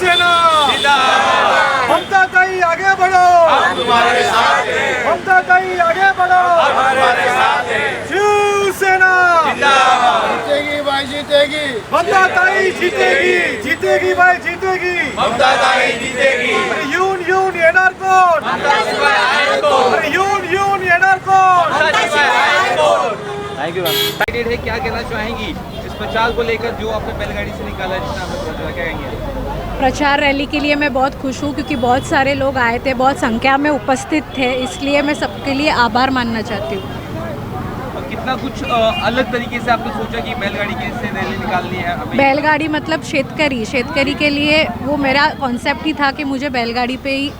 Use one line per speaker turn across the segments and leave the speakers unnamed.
शिवसेना
जिंदाबाद।
ममता ताई आगे बढ़ो,
हम तुम्हारे साथ हैं,
ममता ताई आगे बढ़ो,
हम तुम्हारे साथ हैं।
शिवसेना
जिंदाबाद।
जीतेगी भाई जीतेगी, ममता ताई जीतेगी, जीतेगी भाई जीतेगी,
ममता ताई जीतेगी।
यून यून येणार कोण,
ममता शिवाय आहे कोण?
यून येणार कोण।
ममता शिवाय आहे कोण?
Thank you ma'am. एक्साइटेड है, क्या कहना चाहेंगी इस प्रचार को लेकर जो आपने बैलगाड़ी से निकाला है, जिसने आपने प्रचार, क्या कहेंगे?
प्रचार रैली के लिए मैं बहुत खुश हूँ क्योंकि बहुत सारे लोग आए थे, बहुत संख्या में उपस्थित थे, इसलिए मैं सबके लिए आभार मानना चाहती हूँ।
और कितना कुछ अलग तरीके से आपने सोचा कि बैलगाड़ी के से रैली निकालनी है हमें?
बैलगाड़ी मतलब शेतकरी के लिए वो मेरा कॉन्सेप्ट ही था कि मुझे बैलगाड़ी पे ही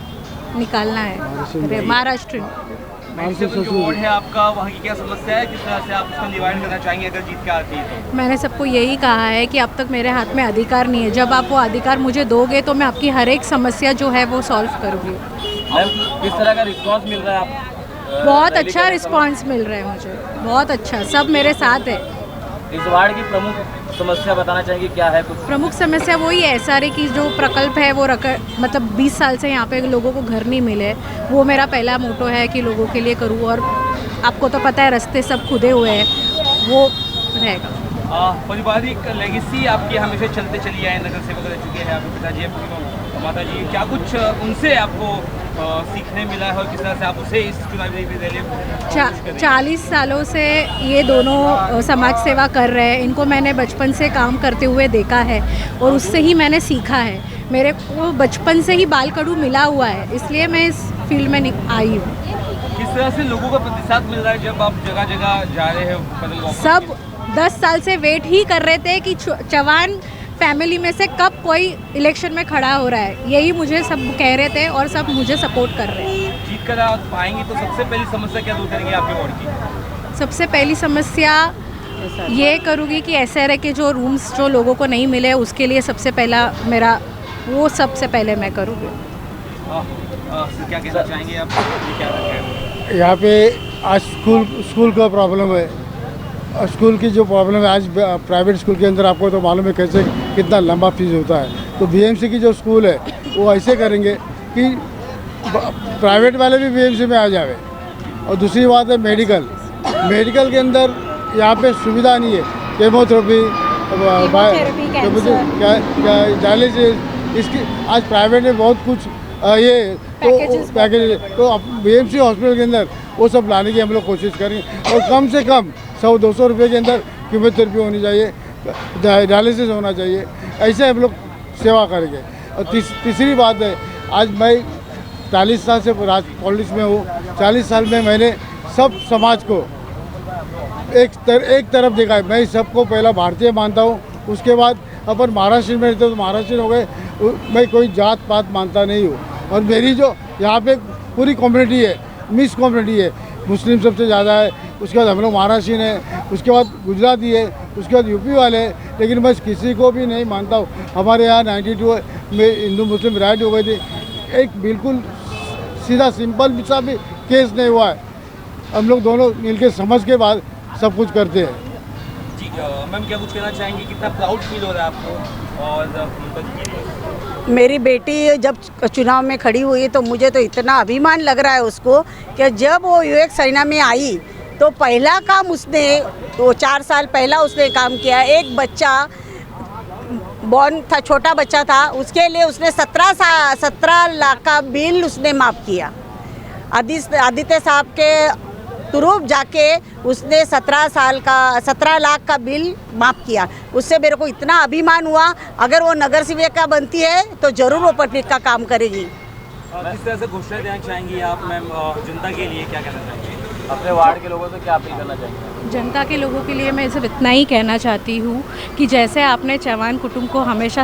निकालना है। महाराष्ट्र
म्यूनिसिपल जो वार्ड है आपका, वहाँ की क्या समस्या है, किस तरह से आप उसका निवारण करना चाहेंगे अगर जीत के आती है तो?
मैंने सबको यही कहा है कि अब तक मेरे हाथ में अधिकार नहीं है, जब आप वो अधिकार मुझे दोगे तो मैं आपकी हर एक समस्या जो है वो सॉल्व करूँगी।
मैम, किस तरह का रिस्पॉन्स मिल रहा है आप?
बहुत अच्छा रिस्पांस मिल रहा है मुझे, बहुत अच्छा, सब मेरे साथ है।
इस वार्ड की प्रमुख समस्या बताना चाहेंगे, क्या है कुछ?
प्रमुख समस्या वही है, SRA की जो प्रकल्प है वो मतलब 20 साल से यहाँ पे लोगों को घर नहीं मिले, वो मेरा पहला मोटो है कि लोगों के लिए करूँ। और आपको तो पता है रास्ते सब खुदे हुए हैं, वो रहेगा।
पारिवारिक लेगेसी आपकी हमेशा चलते चली आए, नगर सेवक रह चुके हैं आपके पिताजी, आपकी माता जी, क्या कुछ उनसे आपको सीखने मिला है और किस तरह से आप उसे इस चुनावी रैली में
40 सालों से ये दोनों समाज सेवा कर रहे हैं, इनको मैंने बचपन से काम करते हुए देखा है और उससे ही मैंने सीखा है। मेरे को बचपन से ही बाल कड़ू मिला हुआ है, इसलिए मैं इस फील्ड में आई हूँ।
किस तरह से लोगों का प्रतिसाद मिल रहा है जब आप जगह जगह जा रहे हैं पैदल वॉक?
सब 10 साल से वेट ही कर रहे थे कि चौहान फैमिली में से कब कोई इलेक्शन में खड़ा हो रहा है, यही मुझे सब कह रहे थे और सब मुझे सपोर्ट कर रहे हैं।
जीत कर आप पाएंगी तो सबसे पहली समस्या क्या दूर करेंगे आपके वार्ड की?
सबसे पहली समस्या ये करूँगी कि SRA के जो रूम्स जो लोगों को नहीं मिले उसके लिए सबसे पहला मेरा वो सबसे पहले मैं करूँगी।
क्या कहना चाहेंगे आप? क्या है
यहाँ पे आज स्कूल का प्रॉब्लम है, स्कूल की जो प्रॉब्लम है आज प्राइवेट स्कूल के अंदर आपको तो मालूम है कैसे कितना लंबा फीस होता है। तो BMC की जो स्कूल है वो ऐसे करेंगे कि प्राइवेट वाले भी BMC में आ जावे। और दूसरी बात है मेडिकल के अंदर यहाँ पे सुविधा नहीं है, केमोथेरेपी डायलिसिस, इसकी आज प्राइवेट में बहुत कुछ ये पैकेज तो BMC हॉस्पिटल के अंदर वो सब लाने की हम लोग कोशिश करेंगे। और कम से कम 100-200 रुपये के अंदर कीमोथेरेपी होनी चाहिए, डायलिसिस होना चाहिए, ऐसे हम लोग सेवा करेंगे। और तीसरी बात है, आज मैं 40 साल से पॉलिटिक्स में हूँ, 40 साल में मैंने सब समाज को एक तरफ देखा है। मैं सबको पहला भारतीय मानता हूँ, उसके बाद अपन महाराष्ट्र में रहते तो महाराष्ट्र हो गए, मैं कोई जात पात मानता नहीं हूँ। और मेरी जो यहाँ पे पूरी कम्युनिटी है, मिक्स कम्युनिटी है, मुस्लिम सबसे ज़्यादा है, उसके बाद हम लोग महाराष्ट्र है, उसके बाद गुजराती है, उसके बाद यूपी वाले हैं, लेकिन मैं किसी को भी नहीं मानता हूँ। हमारे यहाँ 92 में हिंदू मुस्लिम राइट हो गई थी, एक बिल्कुल सीधा सिंपल सा भी केस नहीं हुआ है। हम लोग दोनों मिलकर समझ के बाद सब कुछ करते हैं।
जी मैम, क्या कुछ कहना चाहेंगी, कितना प्राउड फील हो रहा है आपको? और
मेरी बेटी जब चुनाव में खड़ी हुई तो मुझे तो इतना अभिमान लग रहा है उसको कि जब वो UX सेना में आई तो पहला काम उसने, तो 4 साल पहला उसने काम किया। एक बच्चा बॉर्न था, छोटा बच्चा था, उसके लिए उसने 17 लाख का बिल उसने माफ़ किया। आदित्य साहब के तुरुप जाके उसने 17 लाख का बिल माफ़ किया। उससे मेरे को इतना अभिमान हुआ। अगर वो नगर सेविका बनती है तो ज़रूर वो पब्लिक का काम करेगी।
किस तरह से घोषणा देना चाहेंगी आप मैम, जनता के लिए क्या कहना चाहेंगे? अपने वार्ड के लोगों से क्या अपील करना चाहेंगे?
जनता के लोगों के लिए मैं सिर्फ इतना ही कहना चाहती हूँ कि जैसे आपने चौहान कुटुंब को हमेशा